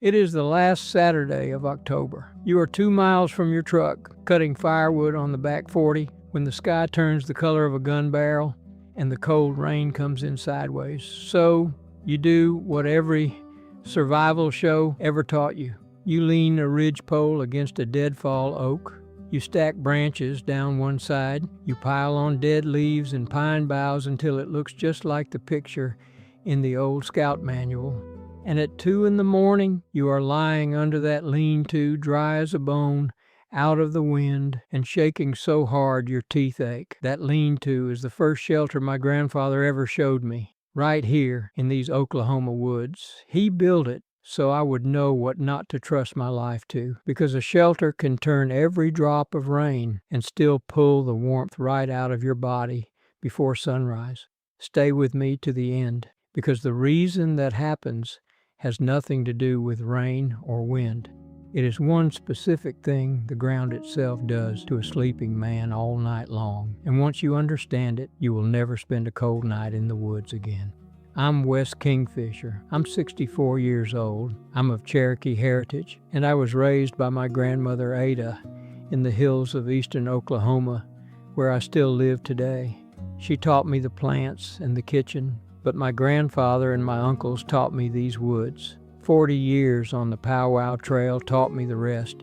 It is the last Saturday of October. You are 2 miles from your truck, cutting firewood on the back 40, when the sky turns the color of a gun barrel and the cold rain comes in sideways. So you do what every survival show ever taught you. You lean a ridgepole against a deadfall oak. You stack branches down one side. You pile on dead leaves and pine boughs until it looks just like the picture in the old scout manual. And at 2 in the morning, you are lying under that lean-to, dry as a bone, out of the wind, and shaking so hard your teeth ache. That lean-to is the first shelter my grandfather ever showed me, right here in these Oklahoma woods. He built it so I would know what not to trust my life to, because a shelter can turn every drop of rain and still pull the warmth right out of your body before sunrise. Stay with me to the end, because the reason that happens has nothing to do with rain or wind. It is one specific thing the ground itself does to a sleeping man all night long, and once you understand it, you will never spend a cold night in the woods again. I'm Wes Kingfisher. I'm 64 years old. I'm of Cherokee heritage, and I was raised by my grandmother Ada in the hills of eastern Oklahoma, where I still live today. She taught me the plants and the kitchen, but my grandfather and my uncles taught me these woods. 40 years on the powwow trail taught me the rest,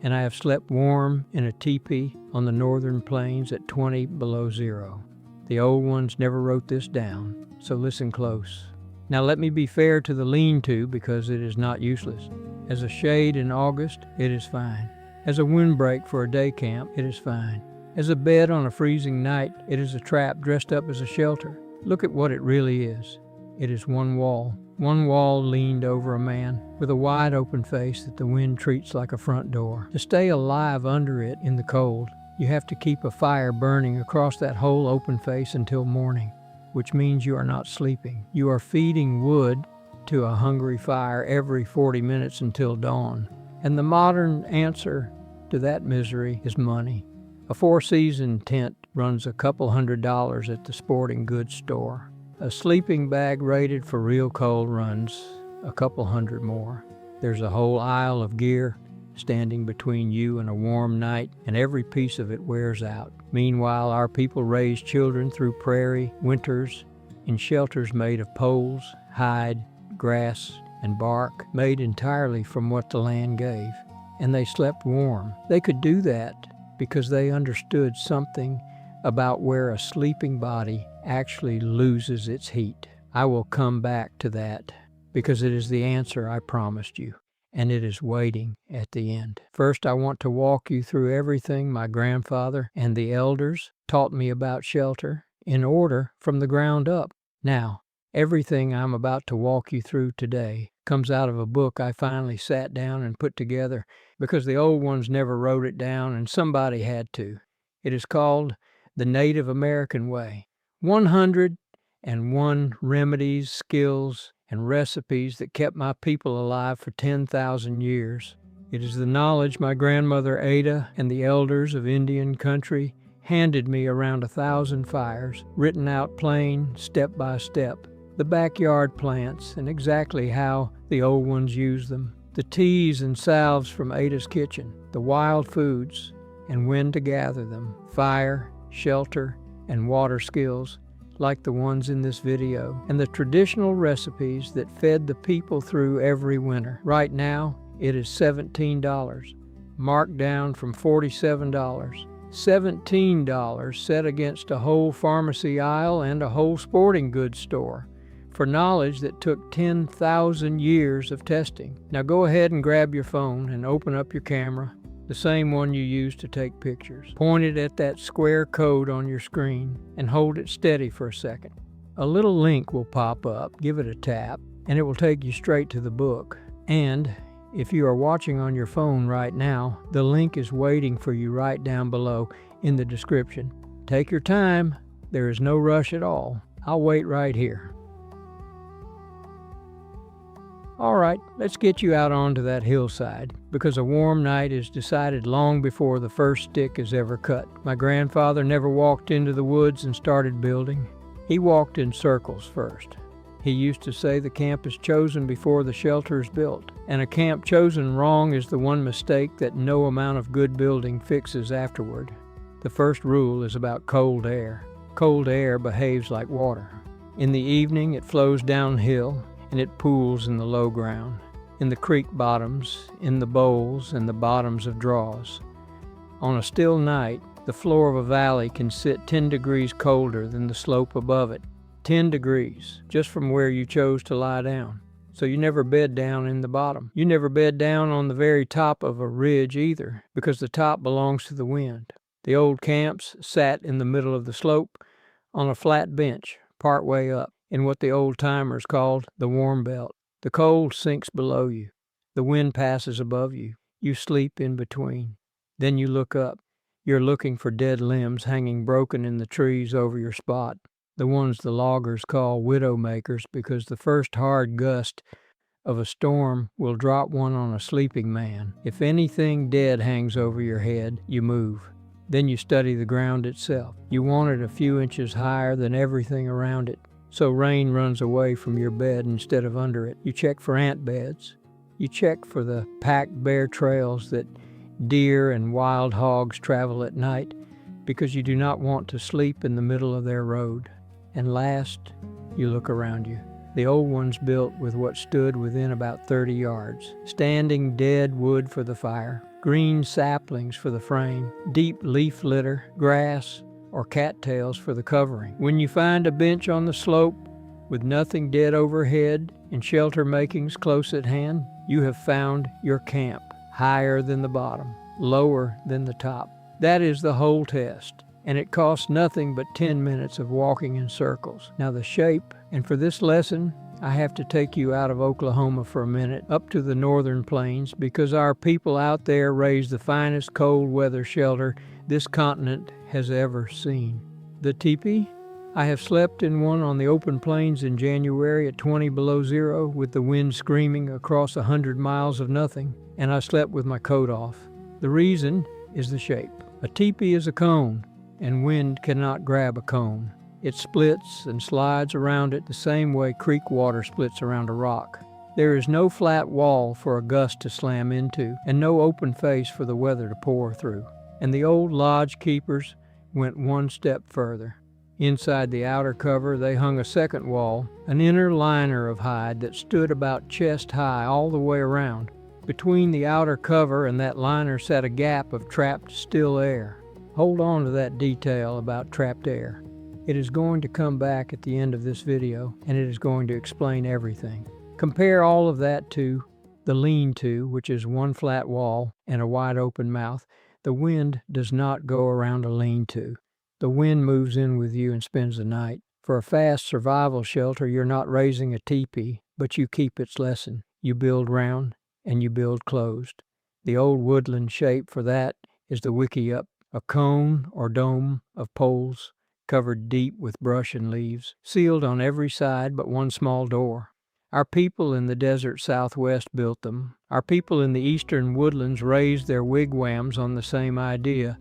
and I have slept warm in a teepee on the northern plains at 20 below zero. The old ones never wrote this down, so listen close. Now let me be fair to the lean-to, because it is not useless. As a shade in August, it is fine. As a windbreak for a day camp, it is fine. As a bed on a freezing night, it is a trap dressed up as a shelter. Look at what it really is. It is one wall leaned over a man, with a wide open face that the wind treats like a front door. To stay alive under it in the cold, you have to keep a fire burning across that whole open face until morning, which means you are not sleeping. You are feeding wood to a hungry fire every 40 minutes until dawn. And the modern answer to that misery is money. A 4-season tent runs a couple $100 at the sporting goods store. A sleeping bag rated for real cold runs a couple $100 more. There's a whole aisle of gear standing between you and a warm night, and every piece of it wears out. Meanwhile, our people raise children through prairie winters in shelters made of poles, hide, grass, and bark, made entirely from what the land gave. And they slept warm. They could do that because they understood something about where a sleeping body actually loses its heat. I will come back to that because it is the answer I promised you, and it is waiting at the end. First, I want to walk you through everything my grandfather and the elders taught me about shelter in order from the ground up. Now, everything I'm about to walk you through today comes out of a book I finally sat down and put together because the old ones never wrote it down and somebody had to. It is called The Native American Way. 101 remedies, skills, and recipes that kept my people alive for 10,000 years. It is the knowledge my grandmother Ada and the elders of Indian country handed me around 1,000 fires, written out plain, step by step. The backyard plants and exactly how the old ones used them. The teas and salves from Ada's kitchen. The wild foods and when to gather them. Fire, shelter, and water skills like the ones in this video. And the traditional recipes that fed the people through every winter. Right now, it is $17, marked down from $47. $17 set against a whole pharmacy aisle and a whole sporting goods store for knowledge that took 10,000 years of testing. Now go ahead and grab your phone and open up your camera, the same one you use to take pictures. Point it at that square code on your screen and hold it steady for a second. A little link will pop up, give it a tap, and it will take you straight to the book. And if you are watching on your phone right now, the link is waiting for you right down below in the description. Take your time. There is no rush at all. I'll wait right here. All right, let's get you out onto that hillside, because a warm night is decided long before the first stick is ever cut. My grandfather never walked into the woods and started building. He walked in circles first. He used to say the camp is chosen before the shelter is built, and a camp chosen wrong is the one mistake that no amount of good building fixes afterward. The first rule is about cold air. Cold air behaves like water. In the evening, it flows downhill, and it pools in the low ground, in the creek bottoms, in the bowls, and the bottoms of draws. On a still night, the floor of a valley can sit 10 degrees colder than the slope above it. 10 degrees, just from where you chose to lie down. So you never bed down in the bottom. You never bed down on the very top of a ridge either, because the top belongs to the wind. The old camps sat in the middle of the slope on a flat bench, part way up, in what the old-timers called the warm belt. The cold sinks below you. The wind passes above you. You sleep in between. Then you look up. You're looking for dead limbs hanging broken in the trees over your spot, the ones the loggers call widow makers, because the first hard gust of a storm will drop one on a sleeping man. If anything dead hangs over your head, you move. Then you study the ground itself. You want it a few inches higher than everything around it, so rain runs away from your bed instead of under it. You check for ant beds. You check for the packed bare trails that deer and wild hogs travel at night, because you do not want to sleep in the middle of their road. And last, you look around you. The old ones built with what stood within about 30 yards. Standing dead wood for the fire, green saplings for the frame, deep leaf litter, grass, or cattails for the covering. When you find a bench on the slope with nothing dead overhead and shelter makings close at hand, you have found your camp, higher than the bottom, lower than the top. That is the whole test, and it costs nothing but 10 minutes of walking in circles. Now the shape, and for this lesson, I have to take you out of Oklahoma for a minute, up to the northern plains, because our people out there raise the finest cold weather shelter this continent has ever seen. The teepee? I have slept in one on the open plains in January at 20 below zero with the wind screaming across 100 miles of nothing, and I slept with my coat off. The reason is the shape. A teepee is a cone, and wind cannot grab a cone. It splits and slides around it the same way creek water splits around a rock. There is no flat wall for a gust to slam into, and no open face for the weather to pour through. And the old lodge keepers went one step further. Inside the outer cover, they hung a second wall, an inner liner of hide that stood about chest high all the way around. Between the outer cover and that liner sat a gap of trapped still air. Hold on to that detail about trapped air. It is going to come back at the end of this video, and it is going to explain everything. Compare all of that to the lean-to, which is one flat wall and a wide open mouth. The wind does not go around a lean-to. The wind moves in with you and spends the night. For a fast survival shelter, you're not raising a teepee, but you keep its lesson. You build round and you build closed. The old woodland shape for that is the wickiup, a cone or dome of poles covered deep with brush and leaves, sealed on every side but one small door. Our people in the desert Southwest built them. Our people in the eastern woodlands raised their wigwams on the same idea,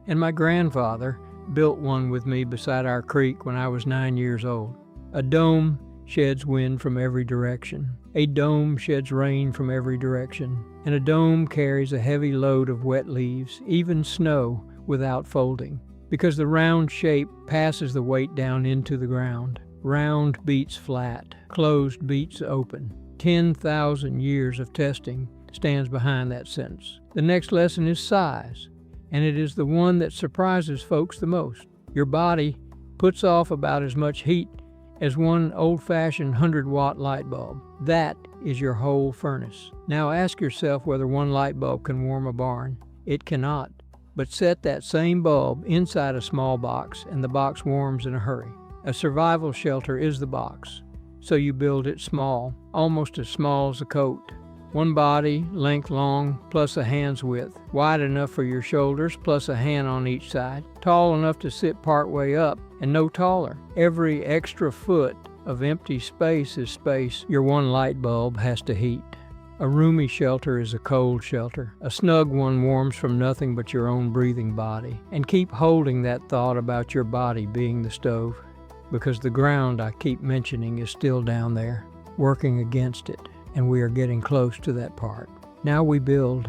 and my grandfather built one with me beside our creek when I was 9 years old. A dome sheds wind from every direction. A dome sheds rain from every direction. And a dome carries a heavy load of wet leaves, even snow, without folding, because the round shape passes the weight down into the ground. Round beats flat, closed beats open. 10,000 years of testing stands behind that sentence. The next lesson is size, and it is the one that surprises folks the most. Your body puts off about as much heat as one old-fashioned 100-watt light bulb. That is your whole furnace. Now ask yourself whether one light bulb can warm a barn. It cannot. But set that same bulb inside a small box, and the box warms in a hurry. A survival shelter is the box, so you build it small, almost as small as a coat. One body, length long, plus a hand's width, wide enough for your shoulders, plus a hand on each side, tall enough to sit part way up, and no taller. Every extra foot of empty space is space your one light bulb has to heat. A roomy shelter is a cold shelter. A snug one warms from nothing but your own breathing body. And keep holding that thought about your body being the stove. because the ground I keep mentioning is still down there, working against it, and we are getting close to that part. Now we build,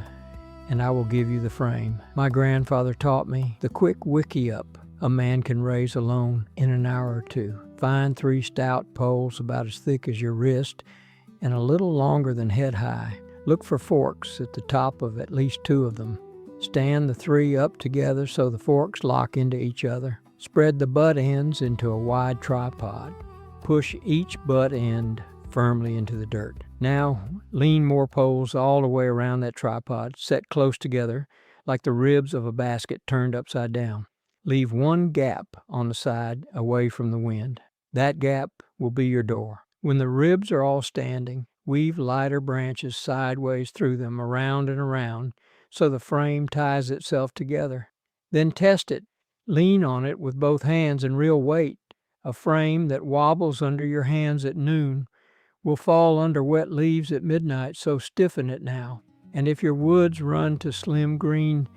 and I will give you the frame. My grandfather taught me the quick wickie-up a man can raise alone in an hour or two. Find 3 stout poles about as thick as your wrist and a little longer than head high. Look for forks at the top of at least 2 of them. Stand the 3 up together so the forks lock into each other. Spread the butt ends into a wide tripod. Push each butt end firmly into the dirt. Now, lean more poles all the way around that tripod, set close together like the ribs of a basket turned upside down. Leave 1 gap on the side away from the wind. That gap will be your door. When the ribs are all standing, weave lighter branches sideways through them, around and around, so the frame ties itself together. Then test it. Lean on it with both hands and real weight. A frame that wobbles under your hands at noon will fall under wet leaves at midnight, so stiffen it now. And if your woods run to slim green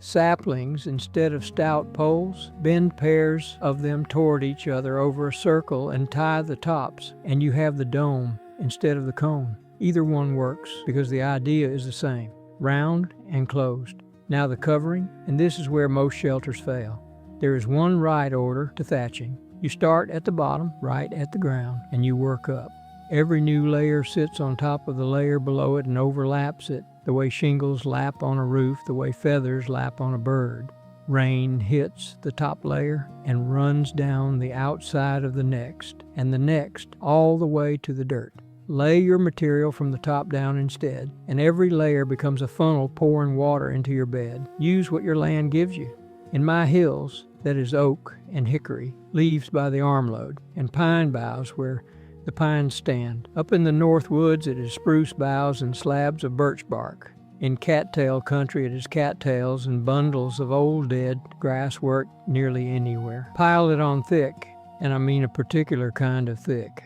saplings instead of stout poles, bend pairs of them toward each other over a circle and tie the tops, and you have the dome instead of the cone. Either one works because the idea is the same, round and closed. Now the covering, and this is where most shelters fail. There is one right order to thatching. You start at the bottom, right at the ground, and you work up. Every new layer sits on top of the layer below it and overlaps it, the way shingles lap on a roof, the way feathers lap on a bird. Rain hits the top layer and runs down the outside of the next, and the next, all the way to the dirt. Lay your material from the top down instead, and every layer becomes a funnel pouring water into your bed. Use what your land gives you. In my hills, that is oak and hickory, leaves by the armload, and pine boughs where the pines stand. Up in the north woods, it is spruce boughs and slabs of birch bark. In cattail country, it is cattails and bundles of old dead grass work nearly anywhere. Pile it on thick, and I mean a particular kind of thick.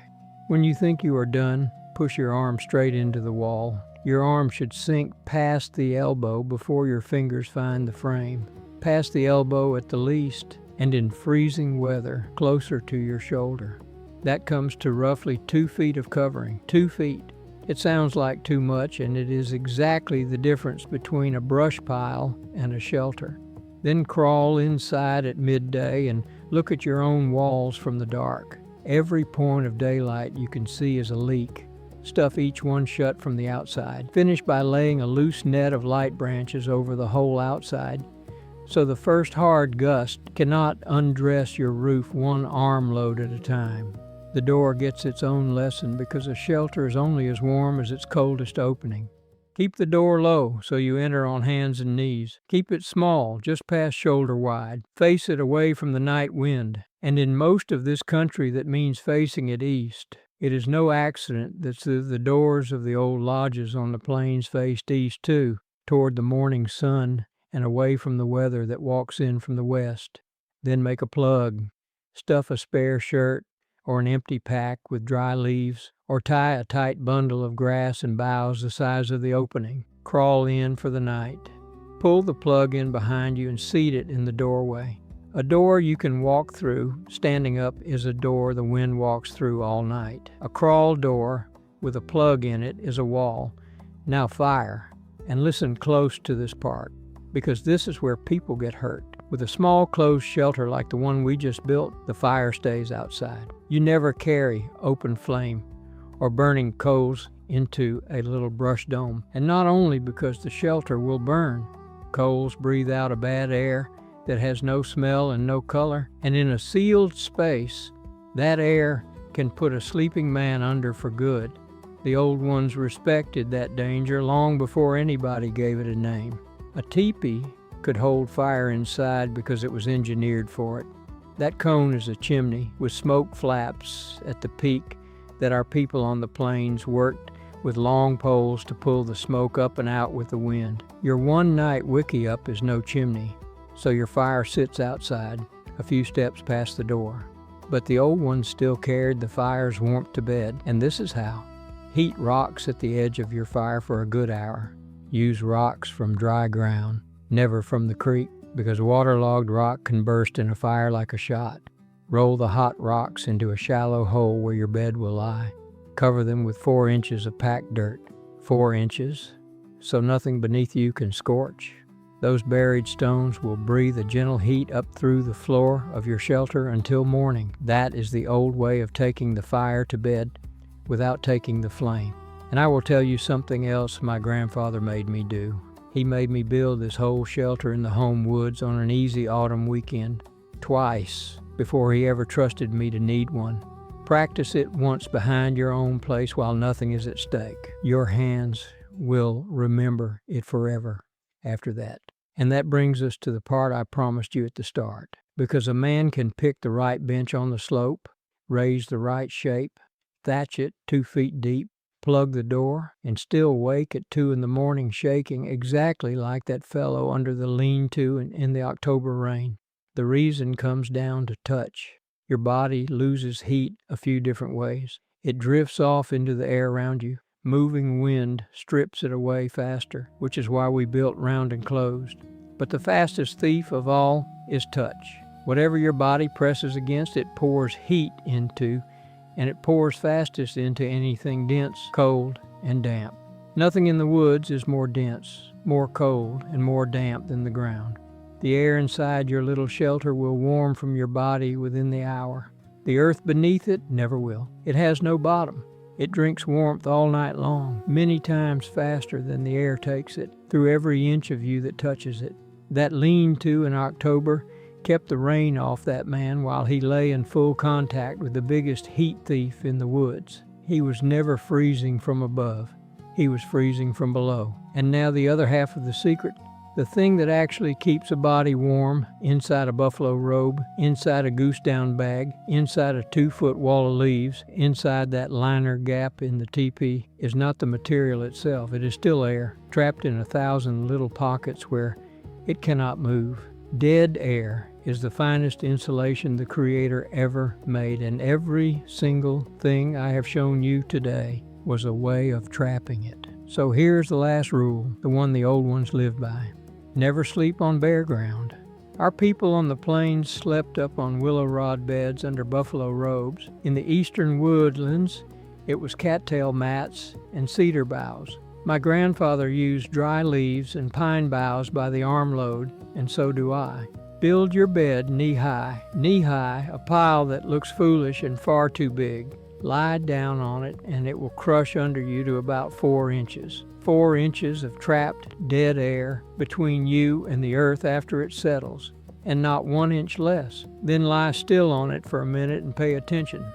When you think you are done, push your arm straight into the wall. Your arm should sink past the elbow before your fingers find the frame. Past the elbow at the least, and in freezing weather, closer to your shoulder. That comes to roughly 2 feet of covering. 2 feet. It sounds like too much, and it is exactly the difference between a brush pile and a shelter. Then crawl inside at midday and look at your own walls from the dark. Every point of daylight you can see is a leak. Stuff each one shut from the outside. Finish by laying a loose net of light branches over the whole outside, so the first hard gust cannot undress your roof 1 armload at a time. The door gets its own lesson because a shelter is only as warm as its coldest opening. Keep the door low so you enter on hands and knees. Keep it small, just past shoulder wide. Face it away from the night wind. And in most of this country that means facing it east. It is no accident that the doors of the old lodges on the plains faced east too, toward the morning sun and away from the weather that walks in from the west. Then make a plug. Stuff a spare shirt or an empty pack with dry leaves, or tie a tight bundle of grass and boughs the size of the opening. Crawl in for the night. Pull the plug in behind you and seat it in the doorway. A door you can walk through, standing up, is a door the wind walks through all night. A crawl door with a plug in it is a wall. Now fire, and listen close to this part, because this is where people get hurt. With a small closed shelter like the one we just built, the fire stays outside. You never carry open flame or burning coals into a little brush dome. And not only because the shelter will burn. Coals breathe out a bad air that has no smell and no color. And in a sealed space, that air can put a sleeping man under for good. The old ones respected that danger long before anybody gave it a name. A teepee could hold fire inside because it was engineered for it. That cone is a chimney with smoke flaps at the peak that our people on the plains worked with long poles to pull the smoke up and out with the wind. Your one-night wickie-up is no chimney, so your fire sits outside, a few steps past the door. But the old ones still carried the fire's warmth to bed, and this is how. Heat rocks at the edge of your fire for a good hour. Use rocks from dry ground, never from the creek, because waterlogged rock can burst in a fire like a shot. Roll the hot rocks into a shallow hole where your bed will lie. Cover them with 4 inches of packed dirt. 4 inches, so nothing beneath you can scorch. Those buried stones will breathe a gentle heat up through the floor of your shelter until morning. That is the old way of taking the fire to bed without taking the flame. And I will tell you something else my grandfather made me do. He made me build this whole shelter in the home woods on an easy autumn weekend, twice, before he ever trusted me to need one. Practice it once behind your own place while nothing is at stake. Your hands will remember it forever after that. And that brings us to the part I promised you at the start. Because a man can pick the right bench on the slope, raise the right shape, thatch it 2 feet deep, plug the door, and still wake at 2 in the morning shaking exactly like that fellow under the lean-to in the October rain. The reason comes down to touch. Your body loses heat a few different ways. It drifts off into the air around you. Moving wind strips it away faster, which is why we built round and closed. But the fastest thief of all is touch. Whatever your body presses against, it pours heat into, and it pours fastest into anything dense, cold, and damp. Nothing in the woods is more dense, more cold, and more damp than the ground. The air inside your little shelter will warm from your body within the hour. The earth beneath it never will. It has no bottom. It drinks warmth all night long, many times faster than the air takes it, through every inch of you that touches it. That lean-to in October kept the rain off that man while he lay in full contact with the biggest heat thief in the woods. He was never freezing from above. He was freezing from below. And now the other half of the secret. The thing that actually keeps a body warm inside a buffalo robe, inside a goose-down bag, inside a 2-foot wall of leaves, inside that liner gap in the teepee, is not the material itself. It is still air, trapped in 1,000 little pockets where it cannot move. Dead air is the finest insulation the Creator ever made, and every single thing I have shown you today was a way of trapping it. So here's the last rule, the one the old ones lived by. Never sleep on bare ground. Our people on the plains slept up on willow rod beds under buffalo robes. In the eastern woodlands, it was cattail mats and cedar boughs. My grandfather used dry leaves and pine boughs by the armload, and so do I. Build your bed knee-high, a pile that looks foolish and far too big. Lie down on it, and it will crush under you to about 4 inches. 4 inches of trapped, dead air between you and the earth after it settles, and not 1 inch less. Then lie still on it for a minute and pay attention.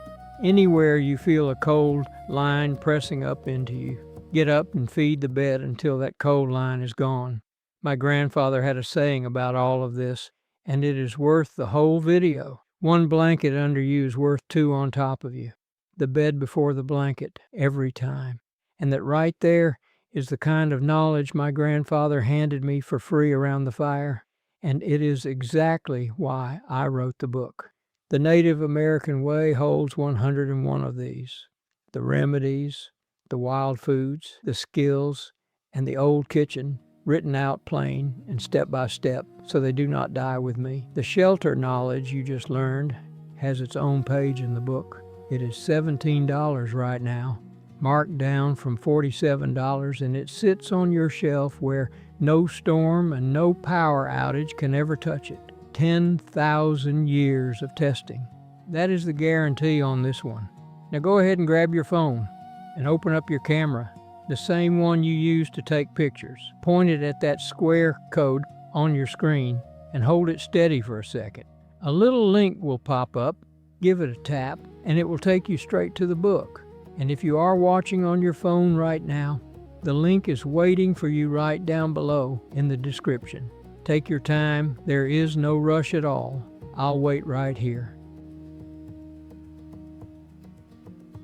Anywhere you feel a cold line pressing up into you, get up and feed the bed until that cold line is gone. My grandfather had a saying about all of this, and it is worth the whole video. 1 blanket under you is worth 2 on top of you. The bed before the blanket, every time. And that right there is the kind of knowledge my grandfather handed me for free around the fire, and it is exactly why I wrote the book. The Native American way holds 101 of these. The remedies, the wild foods, the skills, and the old kitchen, written out plain and step by step so they do not die with me. The shelter knowledge you just learned has its own page in the book. It is $17 right now, marked down from $47, and it sits on your shelf where no storm and no power outage can ever touch it. 10,000 years of testing. That is the guarantee on this one. Now go ahead and grab your phone and open up your camera, the same one you use to take pictures. Point it at that square code on your screen and hold it steady for a second. A little link will pop up. Give it a tap, and it will take you straight to the book. And if you are watching on your phone right now, the link is waiting for you right down below in the description. Take your time. There is no rush at all. I'll wait right here.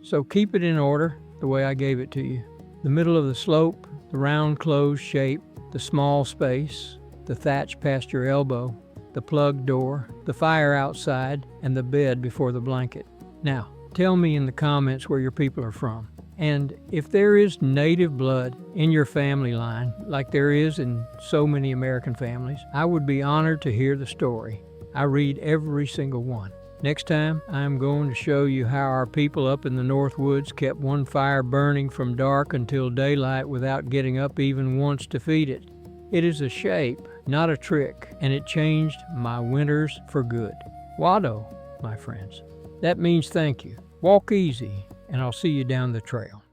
So keep it in order the way I gave it to you. The middle of the slope, the round closed shape, the small space, the thatch past your elbow, the plug door, the fire outside, and the bed before the blanket. Now, tell me in the comments where your people are from. And if there is native blood in your family line, like there is in so many American families, I would be honored to hear the story. I read every single one. Next time, I am going to show you how our people up in the North Woods kept one fire burning from dark until daylight without getting up even once to feed it. It is a shape, not a trick, and it changed my winters for good. Wado, my friends. That means thank you. Walk easy, and I'll see you down the trail.